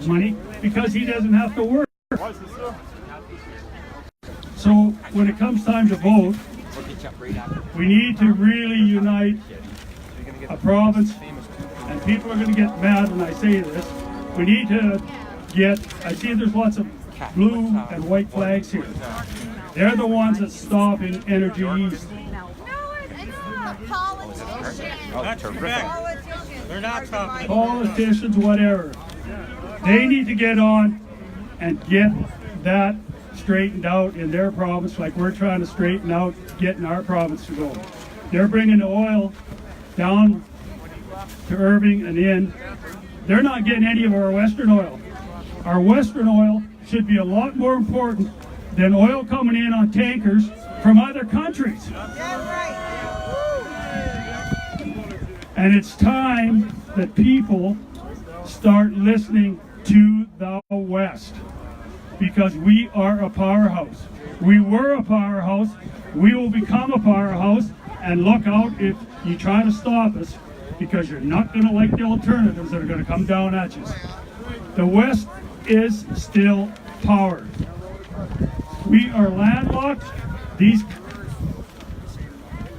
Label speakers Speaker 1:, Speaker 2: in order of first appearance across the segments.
Speaker 1: money because he doesn't have to work. So when it comes time to vote, we need to really unite a province, and people are going to get mad when I say this. We need to I see there's lots of blue and white flags here. They're the ones that stop in Energy East.
Speaker 2: They're not talking.
Speaker 1: Politicians, whatever. They need to get on and get that straightened out in their province, like we're trying to straighten out getting our province to go. They're bringing the oil down to Irving and in. They're not getting any of our Western oil. Our Western oil should be a lot more important than oil coming in on tankers from other countries. And it's time that people start listening to the West, because we are a powerhouse. We were a powerhouse. We will become a powerhouse, and look out if you try to stop us, because you're not going to like the alternatives that are going to come down at you. The West is still power. We are landlocked. These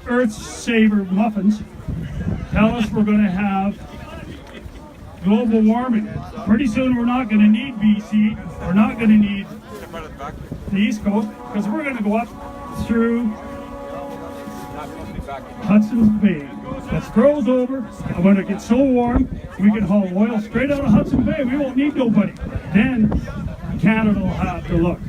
Speaker 1: Earth Saver muffins tell us we're going to have global warming. Pretty soon we're not going to need BC. We're not going to need the East Coast, because we're going to go up through Hudson's Bay. That scrolls over, and when it gets so warm, we can haul oil straight out of Hudson Bay. We won't need nobody. Then Canada will have to look.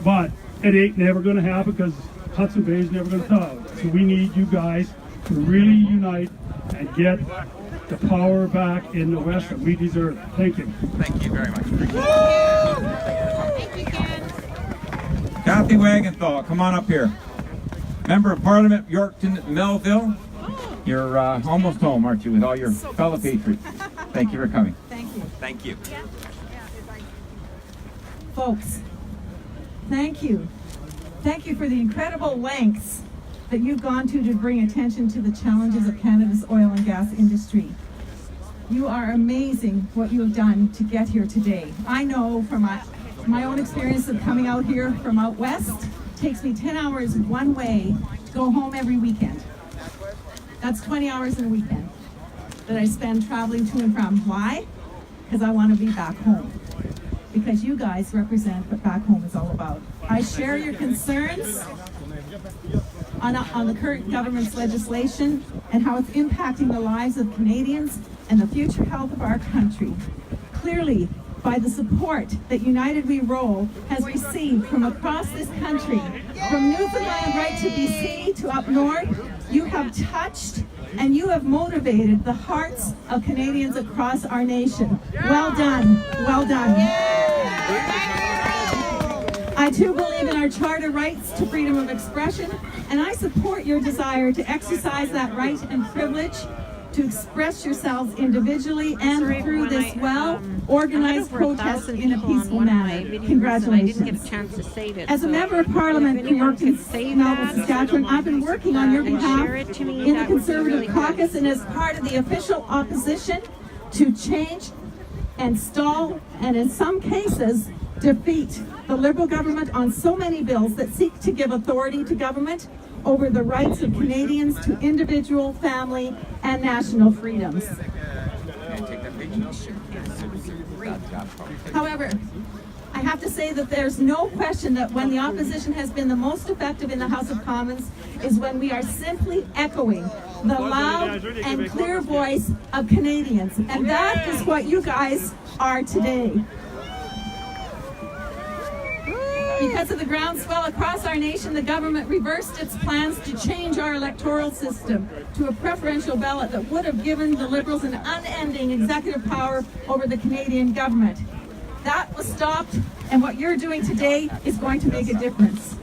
Speaker 1: But it ain't never going to happen, because Hudson Bay is never going to thaw. So we need you guys to really unite and get the power back in the West that we deserve. Thank you.
Speaker 3: Thank you very much.
Speaker 4: Thank you, Ken.
Speaker 5: Kathy Wagenthal, come on up here. Member of Parliament, Yorkton, Melville. You're almost home, aren't you, with all your fellow patriots? Thank you for coming.
Speaker 4: Thank you.
Speaker 3: Thank you.
Speaker 4: Folks, thank you. Thank you for the incredible lengths that you've gone to bring attention to the challenges of Canada's oil and gas industry. You are amazing what you have done to get here today. I know from my own experience of coming out here from out west, it takes me 10 hours one way to go home every weekend. That's 20 hours in a weekend that I spend traveling to and from. Why? Because I want to be back home. Because you guys represent what back home is all about. I share your concerns on the current government's legislation and how it's impacting the lives of Canadians and the future health of our country. Clearly, by the support that United We Roll has received from across this country, from Newfoundland right to BC to up north, you have touched and you have motivated the hearts of Canadians across our nation. Well done, well done. I too believe in our charter rights to freedom of expression, and I support your desire to exercise that right and privilege to express yourselves individually and through this well-organized protest in a peaceful manner. Congratulations. As a member of Parliament for Yorkton, Melville, Saskatchewan, I've been working on your behalf in the Conservative caucus and as part of the official opposition to change and stall, and in some cases, defeat the Liberal government on so many bills that seek to give authority to government over the rights of Canadians to individual, family, and national freedoms. However, I have to say that there's no question that when the opposition has been the most effective in the House of Commons is when we are simply echoing the loud and clear voice of Canadians. And that is what you guys are today. Because of the groundswell across our nation, the government reversed its plans to change our electoral system to a preferential ballot that would have given the Liberals an unending executive power over the Canadian government. That was stopped, and what you're doing today is going to make a difference.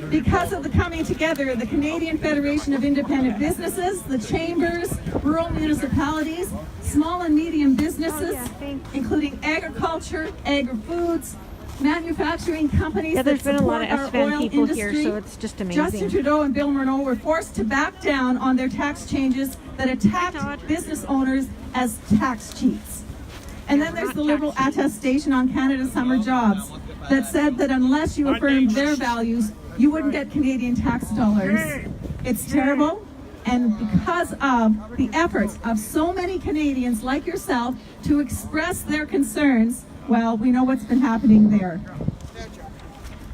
Speaker 4: Because of the coming together of the Canadian Federation of Independent Businesses, the Chambers, rural municipalities, small and medium businesses, including agriculture, agri-foods, manufacturing companies
Speaker 6: there's been a lot of
Speaker 4: our
Speaker 6: SVN
Speaker 4: oil
Speaker 6: people
Speaker 4: industry,
Speaker 6: here, so it's just amazing.
Speaker 4: Justin Trudeau and Bill Morneau were forced to back down on their tax changes that attacked business owners as tax cheats. And then there's the Liberal attestation on Canada's summer jobs that said that unless you affirmed their values, you wouldn't get Canadian tax dollars. It's terrible. And because of the efforts of so many Canadians like yourself to express their concerns, well, we know what's been happening there.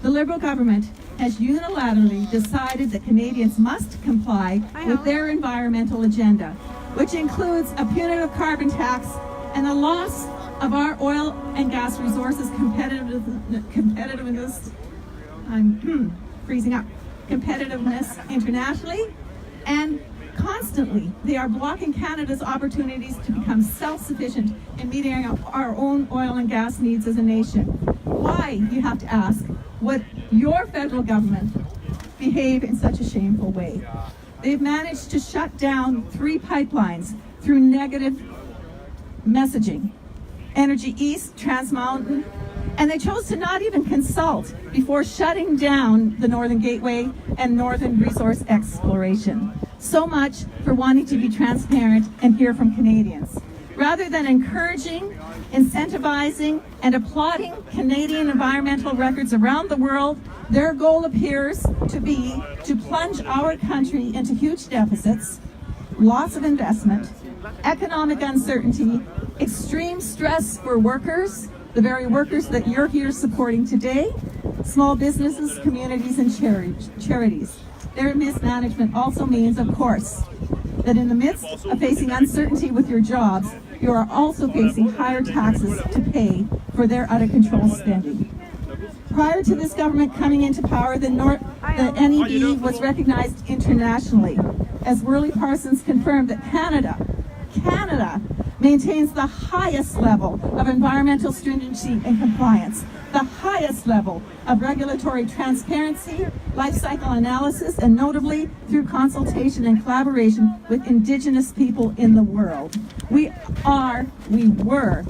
Speaker 4: The Liberal government has unilaterally decided that Canadians must comply with their environmental agenda, which includes a punitive carbon tax and the loss of our oil and gas resources competitiveness, I'm freezing up, competitiveness internationally, and constantly they are blocking Canada's opportunities to become self-sufficient in meeting our own oil and gas needs as a nation. Why, you have to ask, would your federal government behave in such a shameful way? They've managed to shut down 3 pipelines through negative messaging. Energy East, Trans Mountain, and they chose to not even consult before shutting down the Northern Gateway and Northern Resource Exploration. So much for wanting to be transparent and hear from Canadians. Rather than encouraging, incentivizing, and applauding Canadian environmental records around the world, their goal appears to be to plunge our country into huge deficits, loss of investment, economic uncertainty, extreme stress for workers, the very workers that you're here supporting today, small businesses, communities, and charities. Their mismanagement also means, of course, that in the midst of facing uncertainty with your jobs, you are also facing higher taxes to pay for their out-of-control spending. Prior to this government coming into power, the NED was recognized internationally, as Worley Parsons confirmed that Canada maintains the highest level of environmental stringency and compliance, the highest level of regulatory transparency, life cycle analysis, and notably through consultation and collaboration with Indigenous people in the world. We were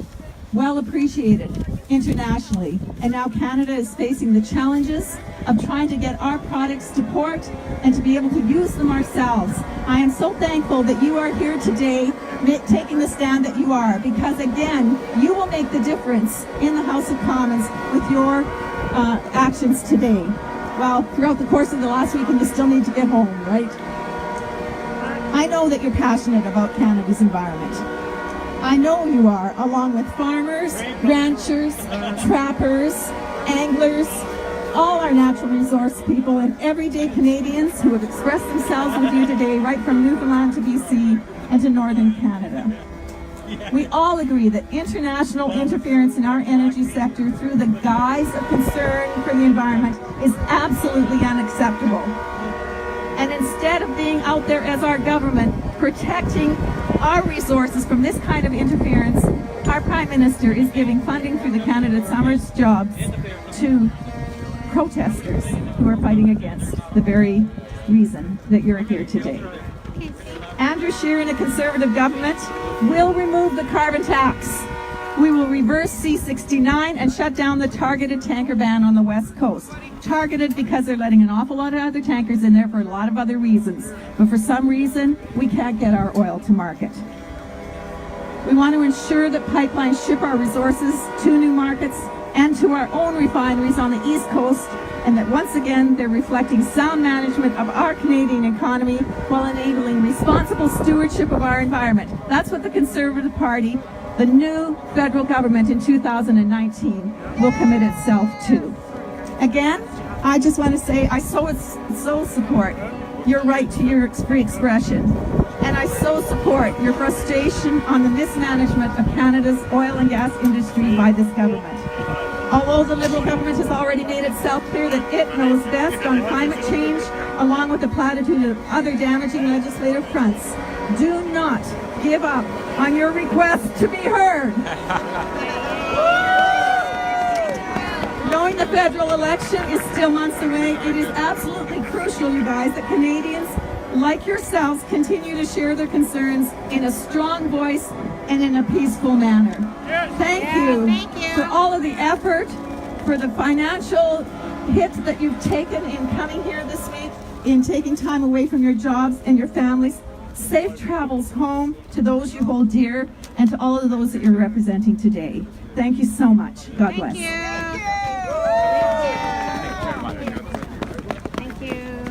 Speaker 4: well appreciated internationally, and now Canada is facing the challenges of trying to get our products to port and to be able to use them ourselves. I am so thankful that you are here today taking the stand that you are, because again, you will make the difference in the House of Commons with your actions today. Well, throughout the course of the last week, and you still need to get home, right? I know that you're passionate about Canada's environment. I know you are, along with farmers, ranchers, trappers, anglers, all our natural resource people, and everyday Canadians who have expressed themselves with you today, right from Newfoundland to BC and to Northern Canada. We all agree that international interference in our energy sector through the guise of concern for the environment is absolutely unacceptable. And instead of being out there as our government protecting our resources from this kind of interference, our Prime Minister is giving funding through the Canada Summer's Jobs to protesters who are fighting against the very reason that you're here today. Andrew Scheer and a Conservative government will remove the carbon tax. We will reverse C-69 and shut down the targeted tanker ban on the West Coast. Targeted because they're letting an awful lot of other tankers in there for a lot of other reasons. But for some reason, we can't get our oil to market. We want to ensure that pipelines ship our resources to new markets and to our own refineries on the East Coast, and that once again, they're reflecting sound management of our Canadian economy while enabling responsible stewardship of our environment. That's what the Conservative Party, the new federal government in 2019, will commit itself to. Again, I just want to say I so support your right to your free expression, and I so support your frustration on the mismanagement of Canada's oil and gas industry by this government. Although the Liberal government has already made itself clear that it knows best on climate change, along with a platitude of other damaging legislative fronts, do not give up on your request to be heard. Knowing the federal election is still months away, it is absolutely crucial, you guys, that Canadians like yourselves continue to share their concerns in a strong voice and in a peaceful manner. Thank you for all of the effort, for the financial hit that you've taken in coming here this week, in taking time away from your jobs and your families. Safe travels home to those you hold dear and to all of those that you're representing today. Thank you so much. God bless.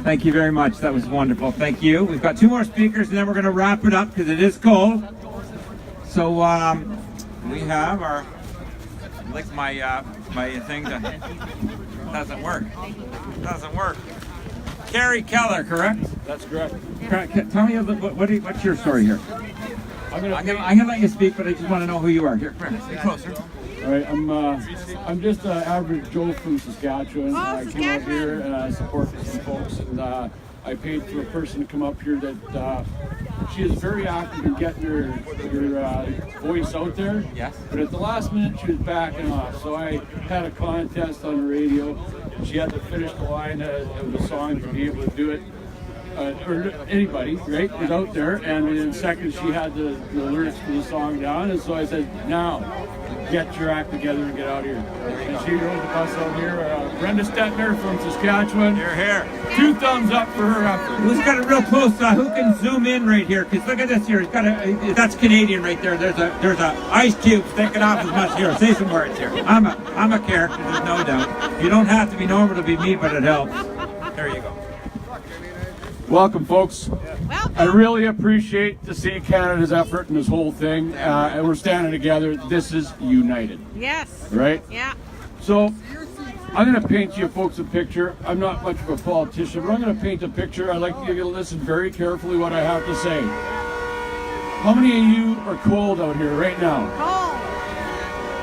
Speaker 5: Thank you very much. That was wonderful. Thank you. We've got 2 more speakers, and then we're going to wrap it up because it is cold. So we have our my thing that doesn't work. Doesn't work. Carrie Keller, correct?
Speaker 2: That's correct.
Speaker 5: Tell me what's your story here. I'm gonna let you speak, but I just want to know who you are. Here, come here, stay closer.
Speaker 2: All right, I'm just an average Joe from Saskatchewan. I came out here and I support some folks, and I paid for a person to come up here that she is very active in getting her voice out there.
Speaker 5: Yes.
Speaker 2: But at the last minute, she was backing off. So I had a contest on the radio. She had to finish the line of the song to be able to do it. Or anybody, right, was out there, and in seconds she had the lyrics to the song down, and so I said, now, get your act together and get out here. And she rode the bus out here. Brenda Stetner from Saskatchewan.
Speaker 5: You're here.
Speaker 2: 2 thumbs up for her effort.
Speaker 5: Who's got it real close? Who can zoom in right here? Because look at this here. It's got that's Canadian right there. There's a ice cube sticking off as much here. Say some words here. I'm a character. There's no doubt. You don't have to be normal to be me, but it helps. There you go.
Speaker 2: Welcome, folks.
Speaker 3: Welcome.
Speaker 2: I really appreciate to see Canada's effort in this whole thing, and we're standing together. This is united,
Speaker 3: Yes.
Speaker 2: right?
Speaker 3: Yeah.
Speaker 2: So I'm going to paint you folks a picture. I'm not much of a politician, but I'm going to paint a picture. I'd like you to listen very carefully what I have to say. How many of you are cold out here right now?
Speaker 3: Cold.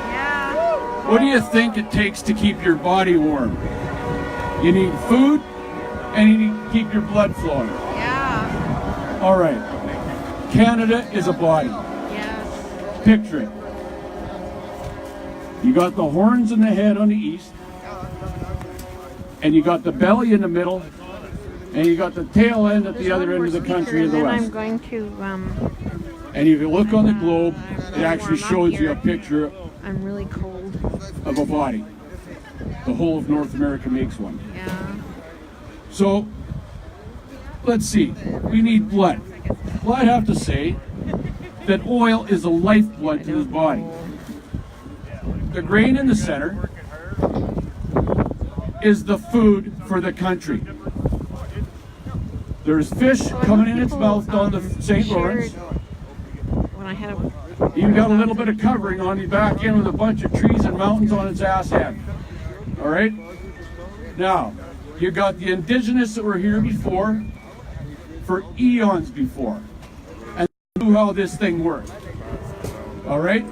Speaker 3: Yeah.
Speaker 2: What do you think it takes to keep your body warm? You need food, and you need to keep your blood flowing.
Speaker 3: Yeah.
Speaker 2: All right. Canada is a body.
Speaker 3: Yes.
Speaker 2: Picture it. You got the horns and the head on the east, and you got the belly in the middle, and you got the tail end at the other end of the country in the
Speaker 3: I'm
Speaker 2: west.
Speaker 3: going to
Speaker 2: And if you look on the globe, it actually shows you a picture
Speaker 3: I'm really cold.
Speaker 2: of a body. The whole of North America makes one.
Speaker 3: Yeah.
Speaker 2: So, let's see. We need blood. Well, I'd have to say that oil is the lifeblood to this body. The grain in the center is the food for the country. There's fish coming in its mouth down the St. Lawrence.
Speaker 3: When I had
Speaker 2: Even got a little bit of covering on the back end with a bunch of trees and mountains on its ass end. All right? Now, you got the indigenous that were here before, for eons before, and knew how this thing worked. All right?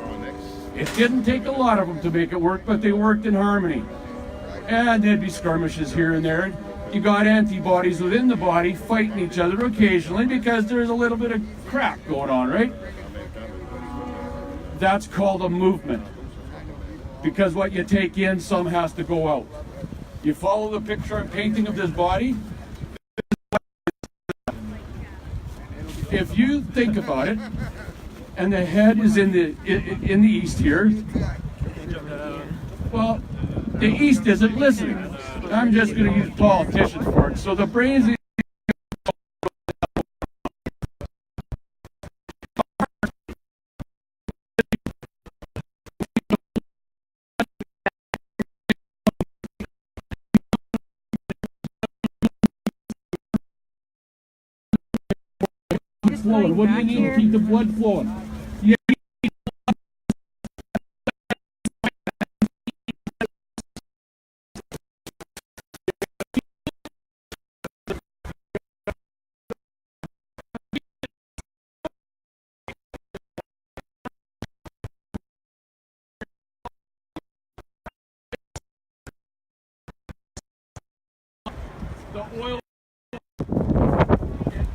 Speaker 2: It didn't take a lot of them to make it work, but they worked in harmony. And there'd be skirmishes here and there. You got antibodies within the body fighting each other occasionally because there's a little bit of crap going on, right? That's called a movement. Because what you take in, some has to go out. You follow the picture I'm painting of this body? If you think about it, and the head is in the east here, well, the east isn't listening. I'm just going to use politicians for it. So the brains flowing. What do you need to keep the blood flowing? The oil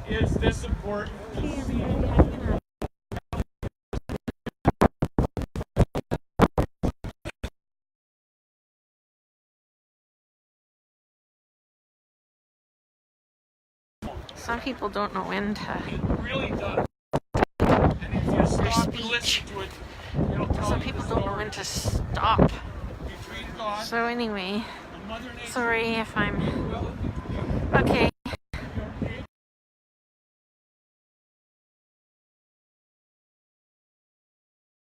Speaker 2: is this important.
Speaker 3: Some people don't know when to.
Speaker 2: It really does. And if you stop and
Speaker 3: speech.
Speaker 2: listen to it, it'll tell
Speaker 3: Some
Speaker 2: you
Speaker 3: people
Speaker 2: the
Speaker 3: don't know
Speaker 2: story
Speaker 3: when to stop.
Speaker 2: between God
Speaker 3: So anyway,
Speaker 2: and Mother Nature.
Speaker 3: sorry if I'm. Okay.